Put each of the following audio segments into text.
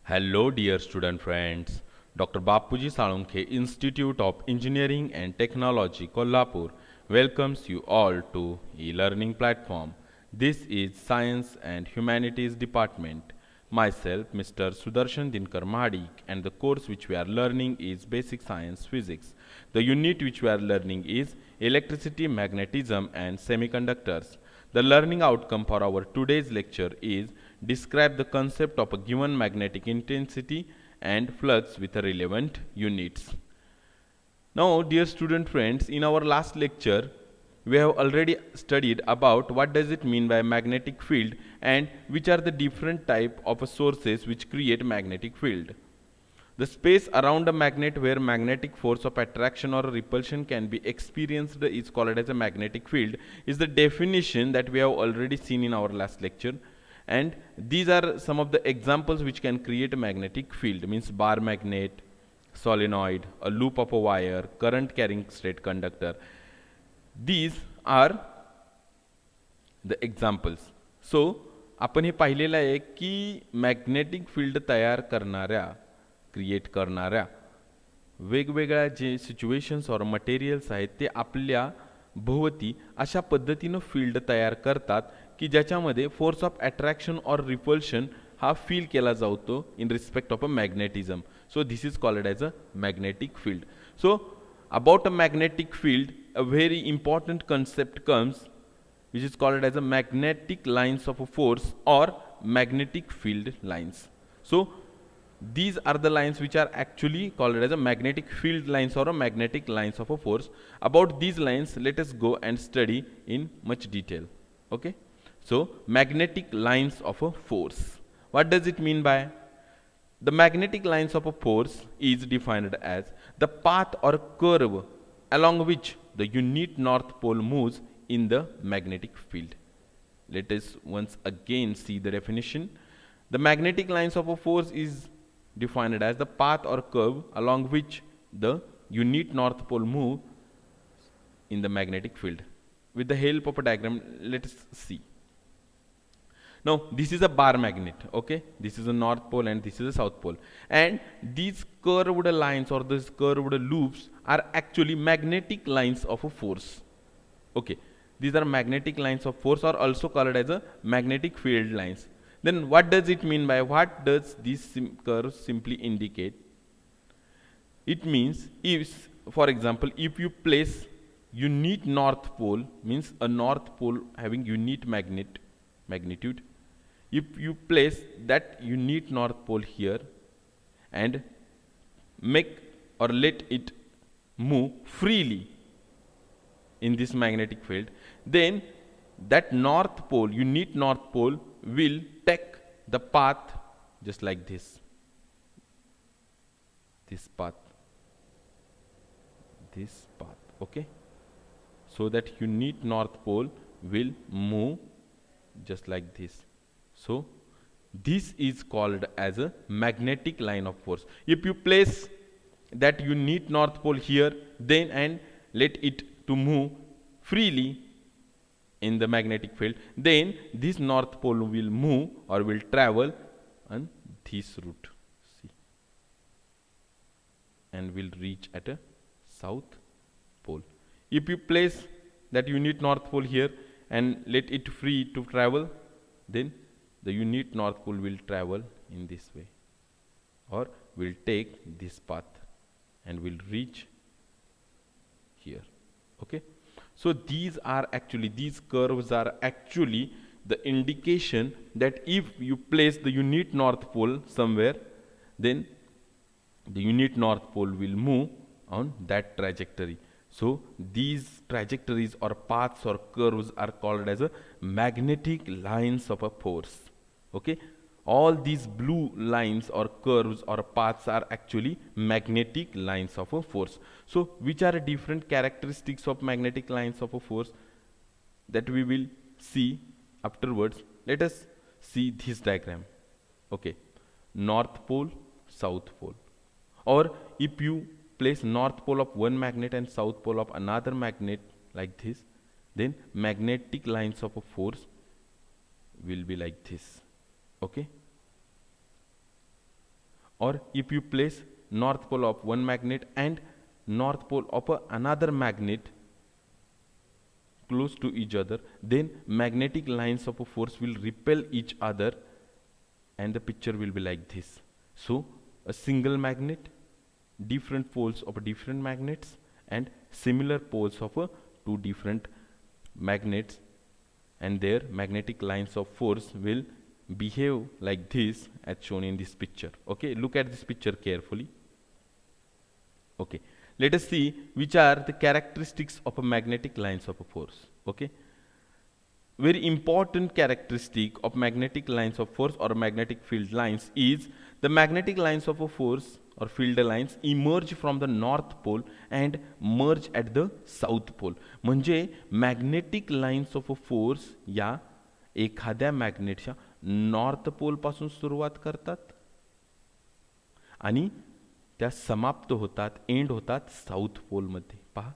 Hello dear student friends. Dr. Bapuji Salunkhe Institute of Engineering and Technology Kolhapur welcomes you all to e-learning platform. This is Science and Humanities Department. Myself Mr. Sudarshan Dinkar Mahadik, and the course which we are learning is Basic Science Physics. The unit which we are learning is Electricity, Magnetism and Semiconductors. The learning outcome for our today's lecture is describe the concept of a given magnetic intensity and flux with the relevant units. Now, dear student friends, in our last lecture, we have already studied about what does it mean by magnetic field and which are the different type of sources which create magnetic field. The space around a magnet where magnetic force of attraction or repulsion can be experienced is called as a magnetic field is the definition that we have already seen in our last lecture. And these are some of the examples which can create a magnetic field, means bar magnet, solenoid, a loop of a wire, current carrying straight conductor. These are the examples. So आपण हे पाहिलेलं आहे की magnetic field तयार करणाऱ्या create करणाऱ्या वेगवेगळ्या जे situations और materials आहेत ते आपल्या भोवती अशा पद्धतीनं फील्ड तयार करतात की ज्याच्यामध्ये फोर्स ऑफ अट्रॅक्शन और रिपल्शन हा फील केला जातो in respect of a magnetism. So this is called as a magnetic field. So about a magnetic field a very important concept comes which is called as a magnetic lines of a force or magnetic field lines. So these are the lines which are actually called as a magnetic field lines or a magnetic lines of a force. About these lines let us go and study in much detail. Okay, so magnetic lines of a force, what does it mean by? The magnetic lines of a force is defined as the path or curve along which the unit north pole moves in the magnetic field. Let us once again see the definition. The magnetic lines of a force is defined as the path or curve along which the unit north pole moves in the magnetic field. With the help of a diagram, let us see. Now this is a bar magnet, okay? This is a north pole and this is a south pole. And these curved lines or these curved loops are actually magnetic lines of a force. Okay, these are magnetic lines of force or also called as a magnetic field lines. Then what does it mean by, what does this curve simply indicate? It means if, for example, if you place unit north pole, means a north pole having unit magnitude, if you place that unit north pole here and make or let it move freely in this magnetic field, then that north pole, unit north pole, will take the path just like this path, okay? So that unit north pole will move just like this. So this is called as a magnetic line of force. If you place that unit north pole here, then and let it to move freely in the magnetic field, then this north pole will move or will travel on this route, see, and will reach at a south pole. If you place that unit north pole here and let it free to travel, then the unit north pole will travel in this way or will take this path and will reach here. Okay, so these curves are actually the indication that if you place the unit north pole somewhere, then the unit north pole will move on that trajectory. So these trajectories or paths or curves are called as a magnetic lines of a force. Okay, all these blue lines or curves or paths are actually magnetic lines of a force. So which are different characteristics of magnetic lines of a force that we will see afterwards. Let us see this diagram. Okay, north pole, south pole. Or if you place north pole of one magnet and south pole of another magnet like this, then magnetic lines of a force will be like this. Okay, or if you place north pole of one magnet and north pole of another magnet close to each other, then magnetic lines of a force will repel each other and the picture will be like this. So a single magnet, different poles of different magnets and similar poles of two different magnets, and their magnetic lines of force will behave like this as shown in this picture. Okay, look at this picture carefully. Okay, let us see which are the characteristics of a magnetic lines of a force. Okay, very important characteristic of magnetic lines of force or magnetic field lines is the magnetic lines of a force or field lines emerge from the north pole and merge at the south pole. म्हणजे magnetic lines of a force या एखाद्या मॅग्नेटच्या north pole पासून सुरुवात करतात आणि त्या समाप्त होतात, एंड होतात साउथ पोल मध्ये. पहा,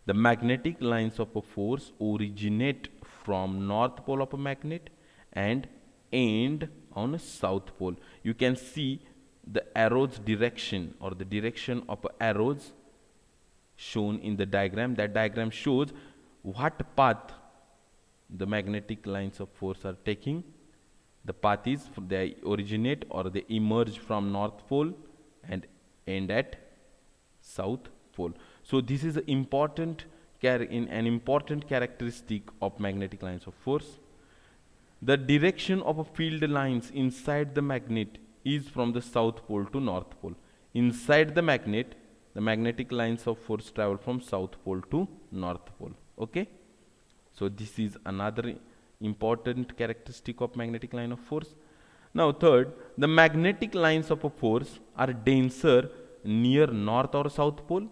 the magnetic lines of a force originate from north pole of a magnet and end on a south pole. You can see the arrows direction or the direction of arrows shown in the diagram. That diagram shows what path the magnetic lines of force are taking. The path is they originate or they emerge from north pole and end at south pole. So this is an important characteristic of magnetic lines of force. The direction of a field lines inside the magnet is from the south pole to north pole. Inside the magnet, the magnetic lines of force travel from south pole to north pole. Okay, so this is another important characteristic of magnetic line of force. Now third, the magnetic lines of a force are denser near north or south pole,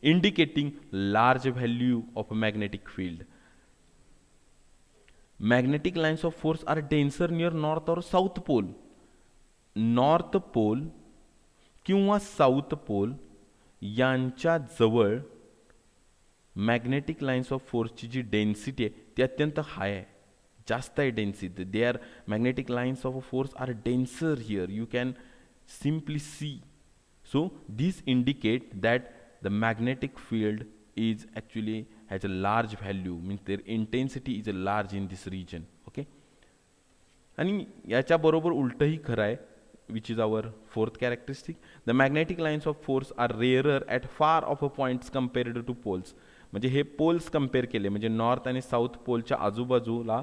indicating large value of a magnetic field. Magnetic lines of force are denser near north or south pole. North pole किंवा south pole यांच्या जवळ magnetic lines of फोर्सची जी density आहे ती अत्यंत high आहे, जास्त आहे density. They are magnetic lines of force are denser here, you can simply see. So these indicate that the magnetic field is actually has a large value, means their intensity is a large in this region. Okay, आणि याच्या बरोबर उलटही खरं आहे, which is our fourth characteristic. The magnetic lines of force are rarer at far off points compared to poles. म्हणजे हे poles compare केले म्हणजे north आणि south पोलच्या आजूबाजूला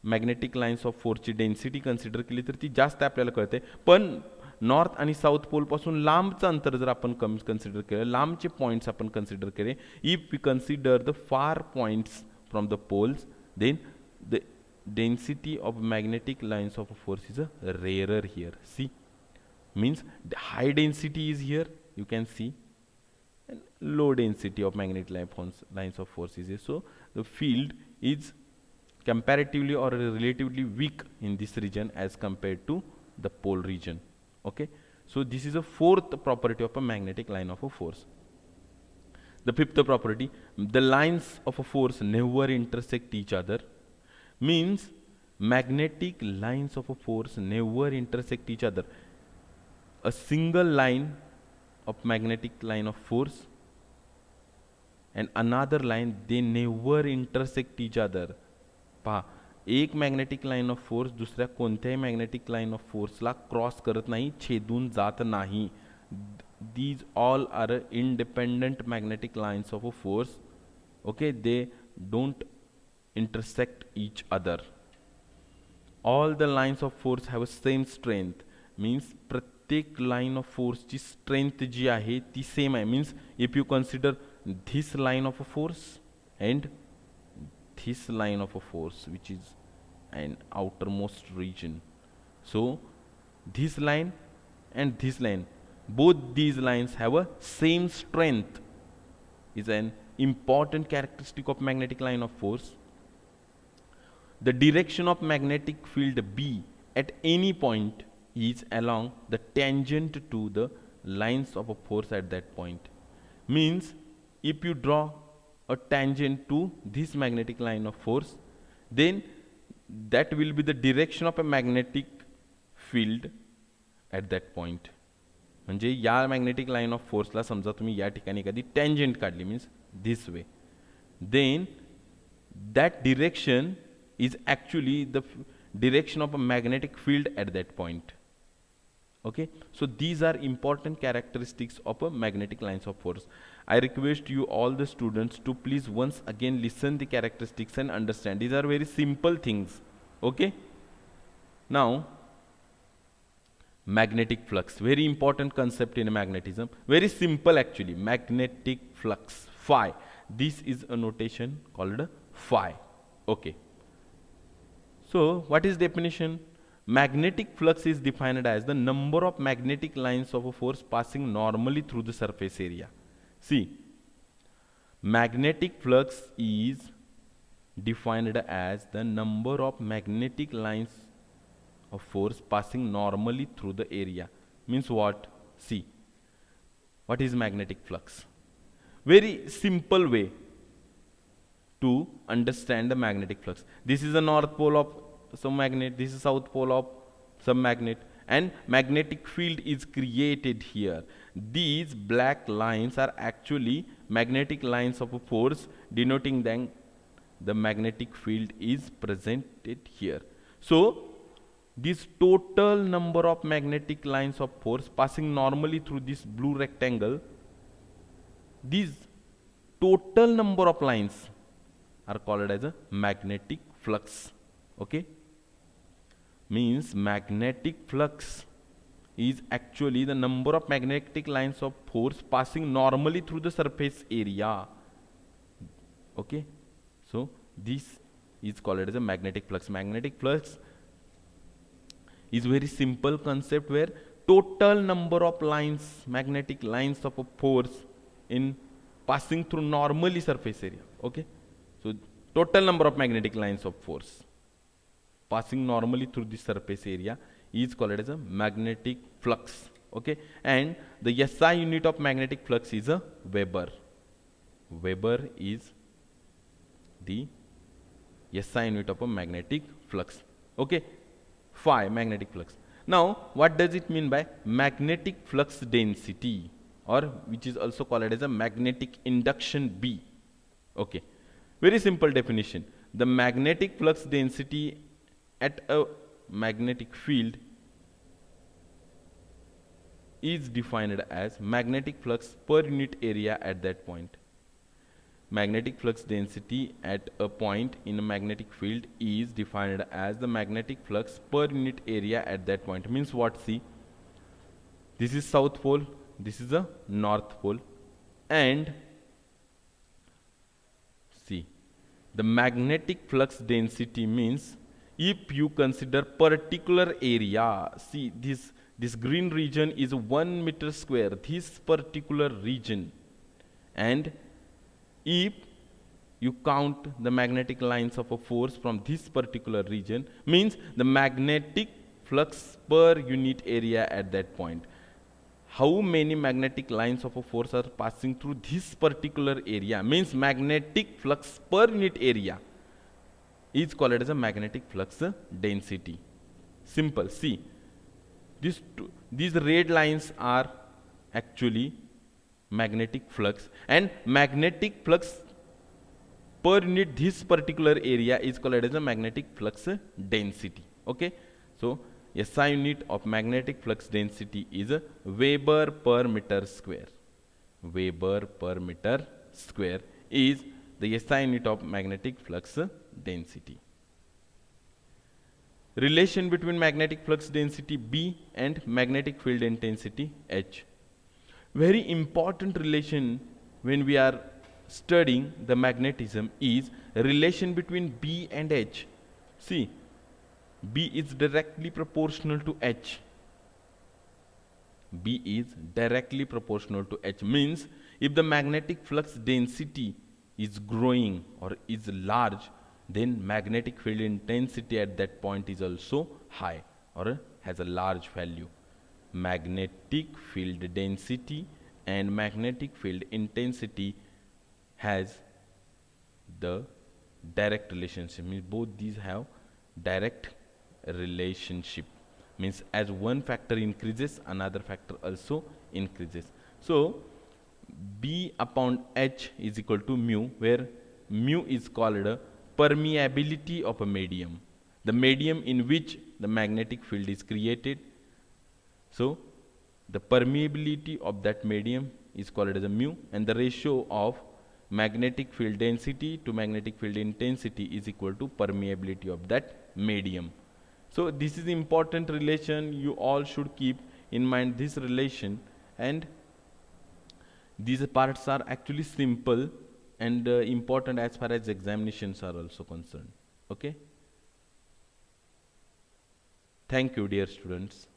मॅग्नेटिक लाइन्स ऑफ फोर्सची डेन्सिटी कन्सिडर केली तर ती जास्त आपल्याला कळते. पण नॉर्थ आणि साऊथ पोल पासून लांबचं अंतर जर आपण कन्सिडर केलं, लांबचे पॉइंट्स आपण कन्सिडर केले, if we consider the far points from the poles, then the density of magnetic lines of force is rarer here. See, means the high density is here, you can see, and low density of magnetic lines of force is here. So the field is comparatively or relatively weak in this region as compared to the pole region. Okay, so this is a fourth property of a magnetic line of a force. The fifth property, the lines of a force never intersect each other. Means magnetic lines of a force never intersect each other. A single line of magnetic line of force and another line, they never intersect each other. पहा, एक magnetic line of force दुसऱ्या कोणत्याही magnetic line of फोर्सला cross करत नाही, छेदून जात नाही. These all are independent magnetic lines of a force. Okay, they don't intersect each other. All the lines of force have a same strength. Means प्रत्येक line of force ची strength जी आहे ती same आहे. Means if you consider this line of a force and this line of a force which is an outermost region, so this line and this line, both these lines have a same strength, is an important characteristic of magnetic line of force. The direction of magnetic field B at any point is along the tangent to the lines of a force at that point. Means if you draw a tangent to this magnetic line of force, then that will be the direction of a magnetic field at that point. म्हणजे या magnetic line of फोर्सला समजा तुम्ही या ठिकाणी एखादी tangent काढली means this way, then that direction is actually the direction of a magnetic field at that point. Okay, so these are important characteristics of a magnetic lines of force. I request you all the students to please once again listen the characteristics and understand. These are very simple things. Okay, now magnetic flux, very important concept in magnetism, very simple actually. Magnetic flux, phi, this is a notation called phi. Okay, so what is definition? Magnetic flux is defined as the number of magnetic lines of a force passing normally through the surface area. See, magnetic flux is defined as the number of magnetic lines of force passing normally through the area. Means what? See, what is magnetic flux? Very simple way to understand the magnetic flux. This is the north pole of some magnet, this is south pole of some magnet, and magnetic field is created here. These black lines are actually magnetic lines of a force, denoting that the magnetic field is presented here. So this total number of magnetic lines of force passing normally through this blue rectangle, these total number of lines are called as a magnetic flux. Okay, means magnetic flux is actually the number of magnetic lines of force passing normally through the surface area. Okay, so this is called as a magnetic flux. Magnetic flux is very simple concept where total number of lines, magnetic lines of a force in passing through normally surface area. Okay, so total number of magnetic lines of force passing normally through the surface area is called as a magnetic flux. Okay, and the SI unit of magnetic flux is a Weber. Weber is the SI unit of a magnetic flux. Okay, phi, magnetic flux. Now what does it mean by magnetic flux density, or which is also called as a magnetic induction B? Okay, very simple definition. The magnetic flux density at a magnetic field is defined as magnetic flux per unit area at that point. Magnetic flux density at a point in a magnetic field is defined as the magnetic flux per unit area at that point. Means what? See, this is south pole, this is a north pole, and see, the magnetic flux density means if you consider particular area, see this green region is 1 meter square, this particular region, and if you count the magnetic lines of a force from this particular region, means the magnetic flux per unit area at that point. How many magnetic lines of a force are passing through this particular area means magnetic flux per unit area is called as a magnetic flux density. Simple. See, these red lines are actually magnetic flux, and magnetic flux per unit this particular area is called as a magnetic flux density. Okay, so SI unit of magnetic flux density is a Weber per meter square. Weber per meter square is the SI unit of magnetic flux density. Relation between magnetic flux density B and magnetic field intensity H. Very important relation when we are studying the magnetism is relation between B and H. See, B is directly proportional to H. B is directly proportional to H means if the magnetic flux density is growing or is large, then magnetic field intensity at that point is also high or has a large value. Magnetic field density and magnetic field intensity has the direct relationship, means both these have direct relationship, means as one factor increases, another factor also increases. So B upon H is equal to mu, where mu is called a permeability of a medium, the medium in which the magnetic field is created. So the permeability of that medium is called as a mu, and the ratio of magnetic field density to magnetic field intensity is equal to permeability of that medium. So this is important relation. You all should keep in mind this relation, and these parts are actually simple and important as far as examinations are also concerned. Okay. Thank you, dear students.